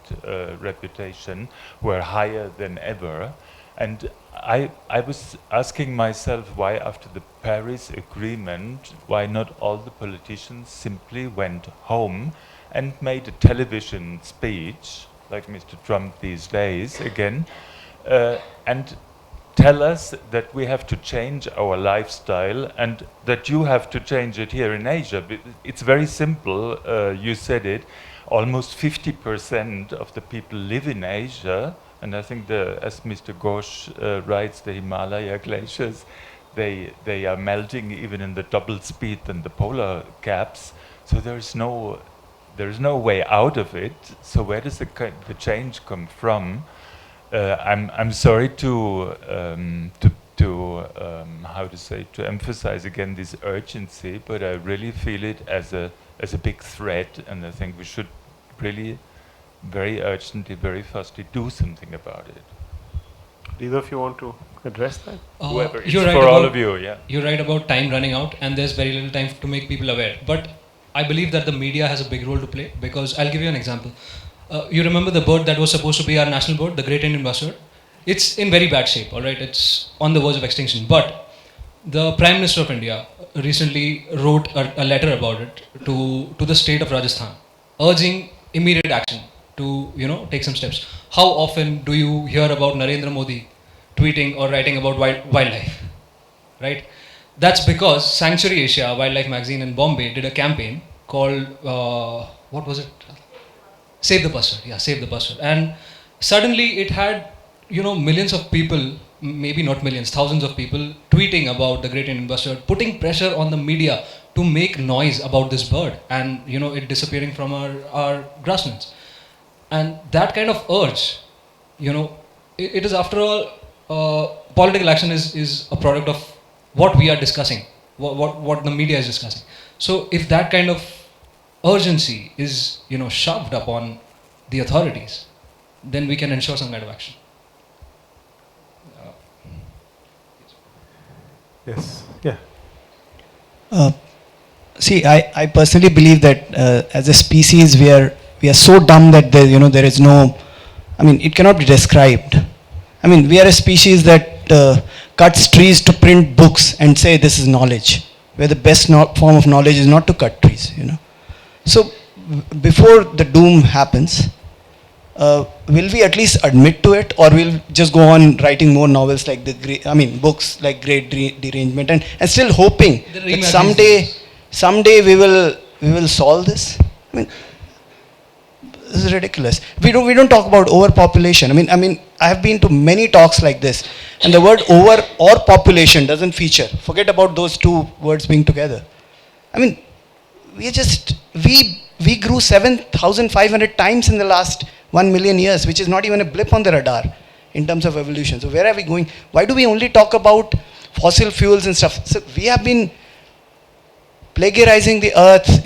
reputation, were higher than ever. And I was asking myself why, after the Paris Agreement, why not all the politicians simply went home and made a television speech, like Mr. Trump these days again, and tell us that we have to change our lifestyle and that you have to change it here in Asia. It's very simple, you said it, almost 50% of the people live in Asia, and I think, as Mr. Ghosh writes, the Himalaya glaciers, they are melting even in the double speed than the polar caps, so there's no way out of it. So where does the change come from? I'm sorry to emphasize again this urgency, but I really feel it as a big threat, and I think we should really very urgently, very fastly do something about it. Do either of you want to address that? Whoever, it's you're right for all of you, yeah. You're right about time running out, and there's very little time to make people aware. But I believe that the media has a big role to play, because I'll give you an example. You remember the bird that was supposed to be our national bird, the great Indian bustard? It's in very bad shape, all right? It's on the verge of extinction. But the Prime Minister of India recently wrote a letter about it to the state of Rajasthan, urging immediate action to, take some steps. How often do you hear about Narendra Modi tweeting or writing about wildlife, right? That's because Sanctuary Asia Wildlife magazine in Bombay did a campaign called, what was it? Save the Bustard, yeah, Save the Bustard. And suddenly it had, millions of people, maybe not millions, thousands of people tweeting about the great Indian bustard, putting pressure on the media to make noise about this bird and, it disappearing from our grasslands. And that kind of urge, it is, after all, political action is a product of what we are discussing, what the media is discussing. So if that kind of urgency is, shoved upon the authorities, then we can ensure some kind of action. Yes. Yeah. See, I personally believe that as a species we are so dumb that there is no, it cannot be described. We are a species that cuts trees to print books and say this is knowledge, where the best form of knowledge is not to cut trees. So before the doom happens, will we at least admit to it, or will just go on writing more novels like books like Great Derangement, and still hoping that someday we will solve this? This is ridiculous. We don't talk about overpopulation. I have been to many talks like this, and the word over or population doesn't feature. Forget about those two words being together. We grew 7,500 times in the last 1 million years, which is not even a blip on the radar in terms of evolution. So where are we going? Why do we only talk about fossil fuels and stuff? So we have been plagiarizing the earth,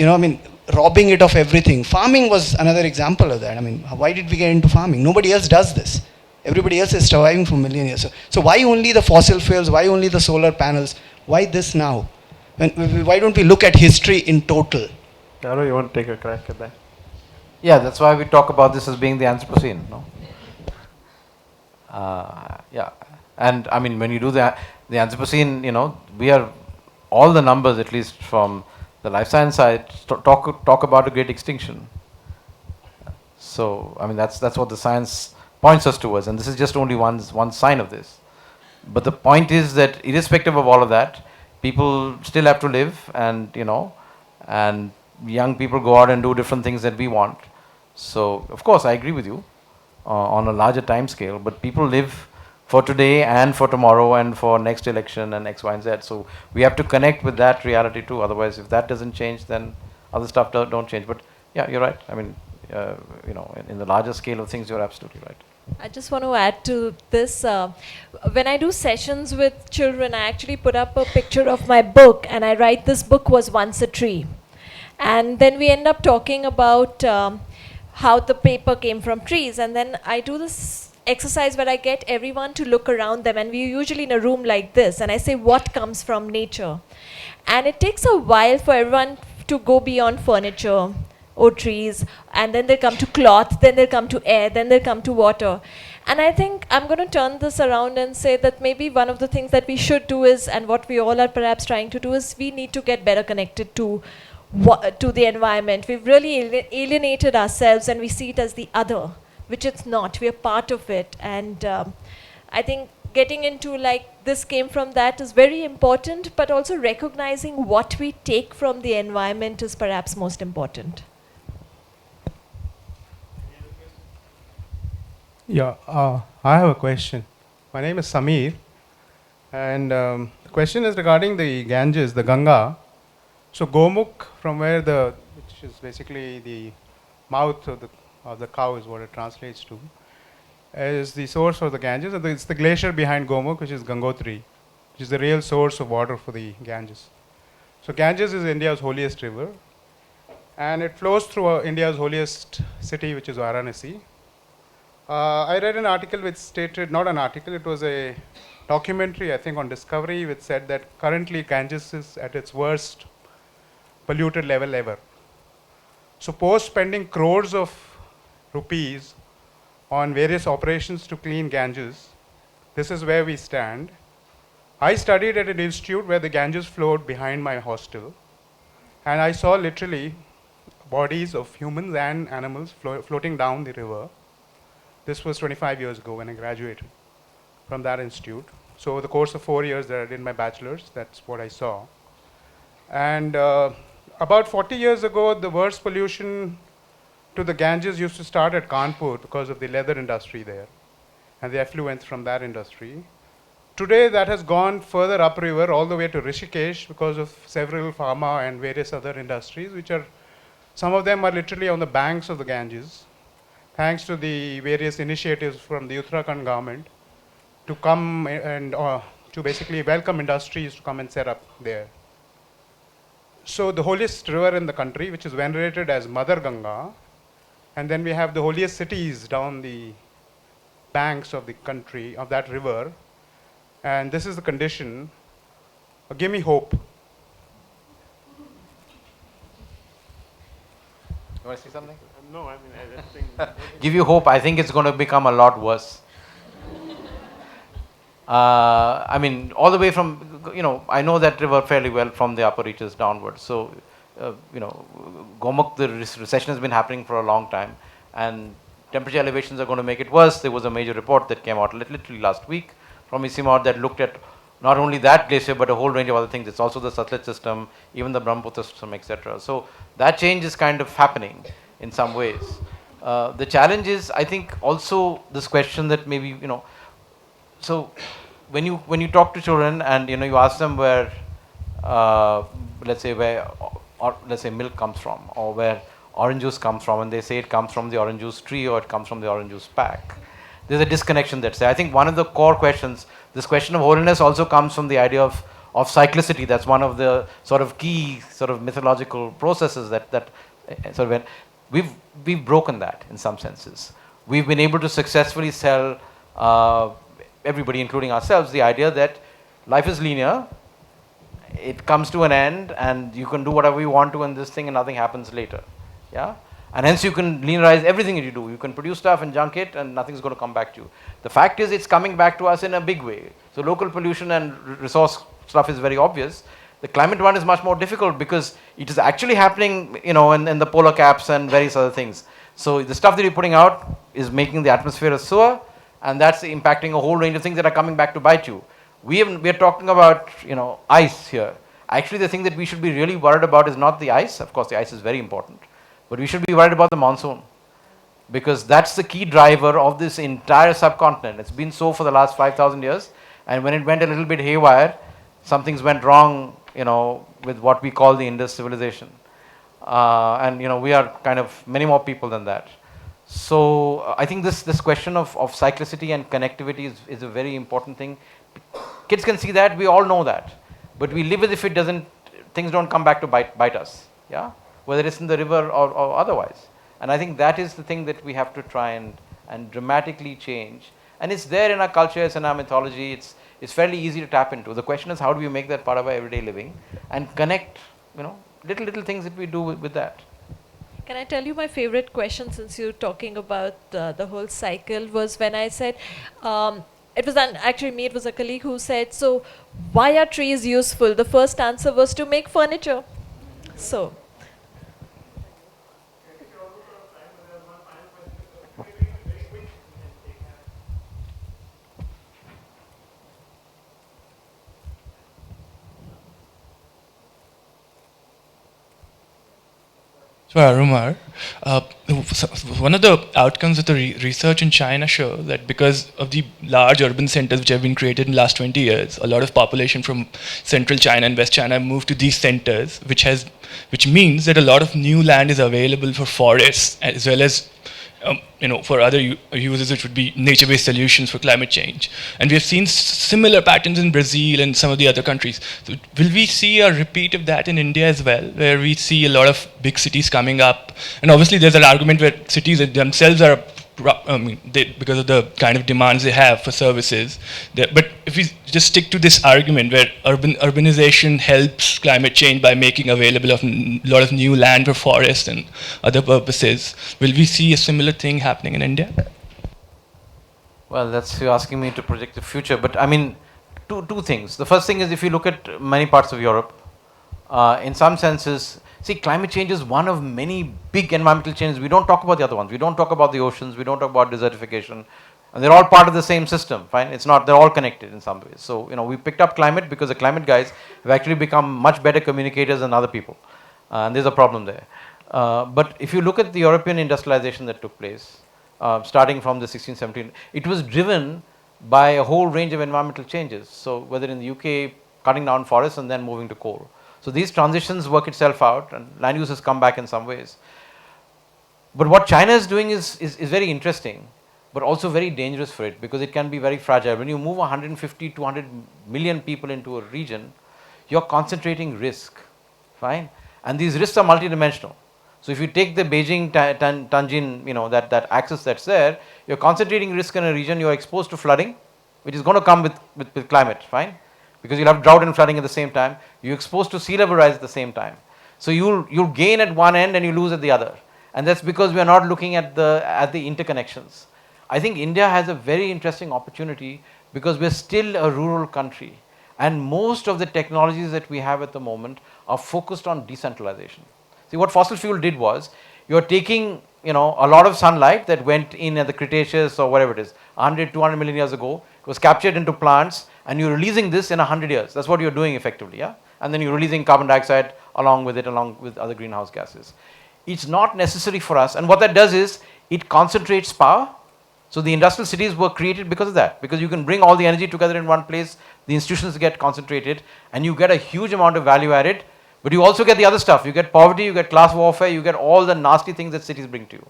robbing it of everything. Farming was another example of that. Why did we get into farming? Nobody else does this. Everybody else is surviving for a million years. So why only the fossil fuels? Why only the solar panels? Why this now? Why don't we look at history in total? Aro, you want to take a crack at that? Yeah, that's why we talk about this as being the Anthropocene, no? Yeah, and when you do the Anthropocene, we are, all the numbers, at least from the life science side, talk about a great extinction. So, I mean, that's what the science points us towards, and this is just only one sign of this. But the point is that irrespective of all of that, people still have to live, and and young people go out and do different things that we want. So, of course, I agree with you on a larger time scale, but people live for today and for tomorrow and for next election and X, Y, and Z. So we have to connect with that reality too. Otherwise, if that doesn't change, then other stuff don't change. But yeah, you're right. I mean, in the larger scale of things, you're absolutely right. I just want to add to this. When I do sessions with children, I actually put up a picture of my book and I write, "This book was once a tree." And then we end up talking about how the paper came from trees. And then I do this exercise where I get everyone to look around them, and we're usually in a room like this, and I say, what comes from nature? And it takes a while for everyone to go beyond furniture or trees, and then they come to cloth, then they come to air, then they come to water. And I think I'm going to turn this around and say that maybe one of the things that we should do is, and what we all are perhaps trying to do, is we need to get better connected to the environment. We've really alienated ourselves and we see it as the other, which it's not. We are part of it. And I think getting into like this came from that is very important, but also recognizing what we take from the environment is perhaps most important. Yeah, I have a question. My name is Samir, and the question is regarding the Ganges, the Ganga. So Gomukh, from where which is basically the mouth of the cow is what it translates to, is the source of the Ganges. And it's the glacier behind Gomukh, which is Gangotri, which is the real source of water for the Ganges. So Ganges is India's holiest river, and it flows through India's holiest city, which is Varanasi. I read an article which stated, not an article, it was a documentary, I think on Discovery, which said that currently Ganges is at its worst polluted level ever. So post spending crores of rupees on various operations to clean Ganges, this is where we stand. I studied at an institute where the Ganges flowed behind my hostel, and I saw literally bodies of humans and animals floating down the river. This was 25 years ago when I graduated from that institute. So over the course of 4 years that I did my bachelor's, that's what I saw. And about 40 years ago, the worst pollution to the Ganges used to start at Kanpur because of the leather industry there and the effluents from that industry. Today that has gone further upriver all the way to Rishikesh because of several pharma and various other industries, which are, some of them are literally on the banks of the Ganges, thanks to the various initiatives from the Uttarakhand government to come and to basically welcome industries to come and set up there. So the holiest river in the country, which is venerated as Mother Ganga, and then we have the holiest cities down the banks of the country, of that river, and this is the condition. Give me hope. You want to say something? No, I mean, I don't think. Give you hope. I think it's going to become a lot worse. I mean, all the way from, I know that river fairly well from the upper reaches downwards. So, Gomukh, the recession has been happening for a long time, and temperature elevations are going to make it worse. There was a major report that came out literally last week from ICMOR that looked at not only that glacier, but a whole range of other things. It's also the Satluj system, even the Brahmaputra system, etc. So that change is kind of happening in some ways. The challenge is, I think, also this question that maybe, so when you talk to children and you ask them where, let's say milk comes from, or where orange juice comes from, and they say it comes from the orange juice tree or it comes from the orange juice pack, there's a disconnection that's there. I think one of the core questions, this question of holiness also comes from the idea of cyclicity. That's one of the sort of key sort of mythological processes that sort of we've broken that in some senses. We've been able to successfully sell everybody, including ourselves, the idea that life is linear, it comes to an end, and you can do whatever you want to in this thing and nothing happens later. Yeah? And hence you can linearize everything that you do. You can produce stuff and junk it and nothing's going to come back to you. The fact is it's coming back to us in a big way. So local pollution and resource stuff is very obvious. The climate one is much more difficult because it is actually happening, in the polar caps and various other things. So the stuff that you're putting out is making the atmosphere a sewer, and that's impacting a whole range of things that are coming back to bite you. We're talking about, ice here. Actually, the thing that we should be really worried about is not the ice. Of course, the ice is very important, but we should be worried about the monsoon, because that's the key driver of this entire subcontinent. It's been so for the last 5,000 years, and when it went a little bit haywire, some things went wrong, with what we call the Indus civilization. And we are kind of many more people than that. So I think this question of cyclicity and connectivity is a very important thing. Kids can see that, we all know that, but we live as if things don't come back to bite us, yeah, whether it's in the river or otherwise. And I think that is the thing that we have to try and dramatically change. And it's there in our culture, it's in our mythology, it's fairly easy to tap into. The question is, how do we make that part of our everyday living and connect, little things that we do with that. Can I tell you my favorite question, since you're talking about the whole cycle, was when I said, it was a colleague who said, so why are trees useful? The first answer was to make furniture. So. So Aromar, one of the outcomes of the research in China show that because of the large urban centers which have been created in the last 20 years, a lot of population from central China and West China have moved to these centers, which means that a lot of new land is available for forests as well as for other uses, which would be nature-based solutions for climate change. And we have seen similar patterns in Brazil and some of the other countries. So will we see a repeat of that in India as well, where we see a lot of big cities coming up? And obviously there's an argument where cities themselves are, because of the kind of demands they have for services. But if we just stick to this argument where urbanization helps climate change by making available a lot of new land for forests and other purposes, will we see a similar thing happening in India? Well, that's you asking me to project the future. But I mean, two things. The first thing is, if you look at many parts of Europe, in some senses, see, climate change is one of many big environmental changes. We don't talk about the other ones. We don't talk about the oceans. We don't talk about desertification. And they're all part of the same system, fine? It's not, they're all connected in some ways. So, we picked up climate because the climate guys have actually become much better communicators than other people. And there's a problem there. But if you look at the European industrialization that took place, starting from the 1617, it was driven by a whole range of environmental changes. So whether in the UK, cutting down forests and then moving to coal. So these transitions work itself out, and land use has come back in some ways. But what China is doing is very interesting, but also very dangerous for it, because it can be very fragile. When you move 150, 200 million people into a region, you're concentrating risk, fine? And these risks are multidimensional. So if you take the Beijing, Tianjin, that axis that's there, you're concentrating risk in a region, you're exposed to flooding, which is going to come with climate, fine? Because you'll have drought and flooding at the same time. You're exposed to sea level rise at the same time. So you'll gain at one end and you lose at the other. And that's because we are not looking at the interconnections. I think India has a very interesting opportunity because we're still a rural country. And most of the technologies that we have at the moment are focused on decentralization. See, what fossil fuel did was, you're taking a lot of sunlight that went in at the Cretaceous or whatever it is, 100, 200 million years ago, it was captured into plants, and you're releasing this in 100 years. That's what you're doing effectively, yeah? And then you're releasing carbon dioxide along with other greenhouse gases. It's not necessary for us, and what that does is, it concentrates power. So the industrial cities were created because of that, because you can bring all the energy together in one place, the institutions get concentrated, and you get a huge amount of value added, but you also get the other stuff. You get poverty, you get class warfare, you get all the nasty things that cities bring to you.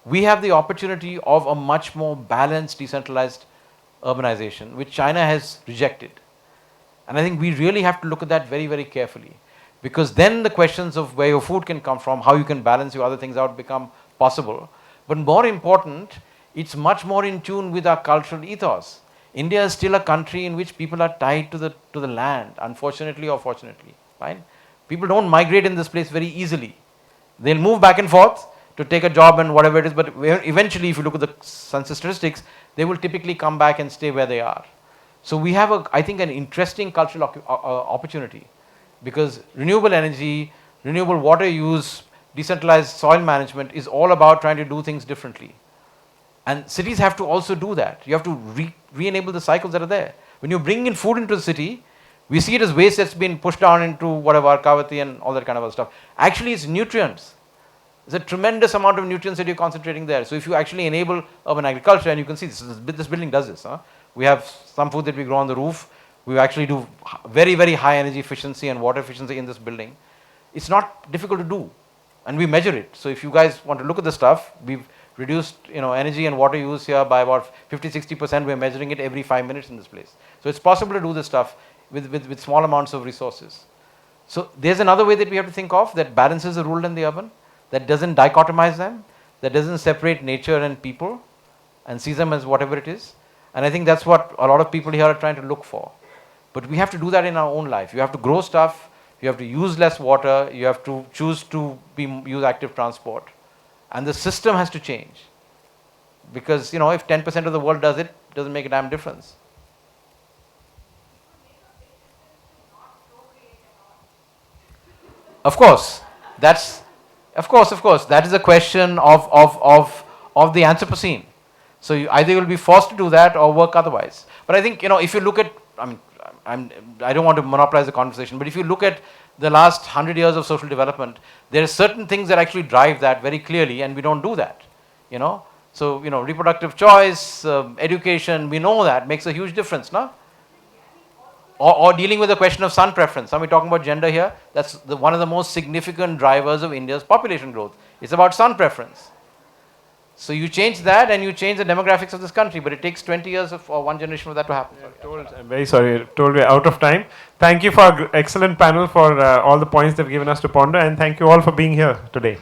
We have the opportunity of a much more balanced, decentralized urbanization, which China has rejected. And I think we really have to look at that very, very carefully, because then the questions of where your food can come from, how you can balance your other things out become possible. But more important, it's much more in tune with our cultural ethos. India is still a country in which people are tied to the land, unfortunately or fortunately, right? People don't migrate in this place very easily. They'll move back and forth to take a job and whatever it is, but eventually, if you look at the census statistics, they will typically come back and stay where they are. So we have, I think, an interesting cultural opportunity, because renewable energy, renewable water use, decentralized soil management is all about trying to do things differently. And cities have to also do that. You have to re-enable the cycles that are there. When you bring in food into the city, we see it as waste that's been pushed down into whatever, Aromar and all that kind of other stuff. Actually, it's nutrients. There's a tremendous amount of nutrients that you're concentrating there. So if you actually enable urban agriculture, and you can see this building does this. We have some food that we grow on the roof. We actually do very, very high energy efficiency and water efficiency in this building. It's not difficult to do, and we measure it. So if you guys want to look at the stuff, we've reduced energy and water use here by about 50-60%. We're measuring it every 5 minutes in this place. So it's possible to do this stuff with small amounts of resources. So there's another way that we have to think of that balances the rural and the urban, that doesn't dichotomize them, that doesn't separate nature and people and sees them as whatever it is. And I think that's what a lot of people here are trying to look for. But we have to do that in our own life. You have to grow stuff, you have to use less water, you have to choose to use active transport. And the system has to change. Because, if 10% of the world does it, it doesn't make a damn difference. Of course, that is a question of the Anthropocene. So either you'll be forced to do that or work otherwise. But I think, if you look at, I don't want to monopolize the conversation, but if you look at the last 100 years of social development, there are certain things that actually drive that very clearly, and we don't do that. So reproductive choice, education, we know that makes a huge difference, no? Or dealing with the question of son preference. Are we talking about gender here? That's one of the most significant drivers of India's population growth. It's about son preference. So you change that and you change the demographics of this country, but it takes 20 years or one generation for that to happen. I'm very sorry, totally out of time. Thank you for an excellent panel for all the points they've given us to ponder, and thank you all for being here today.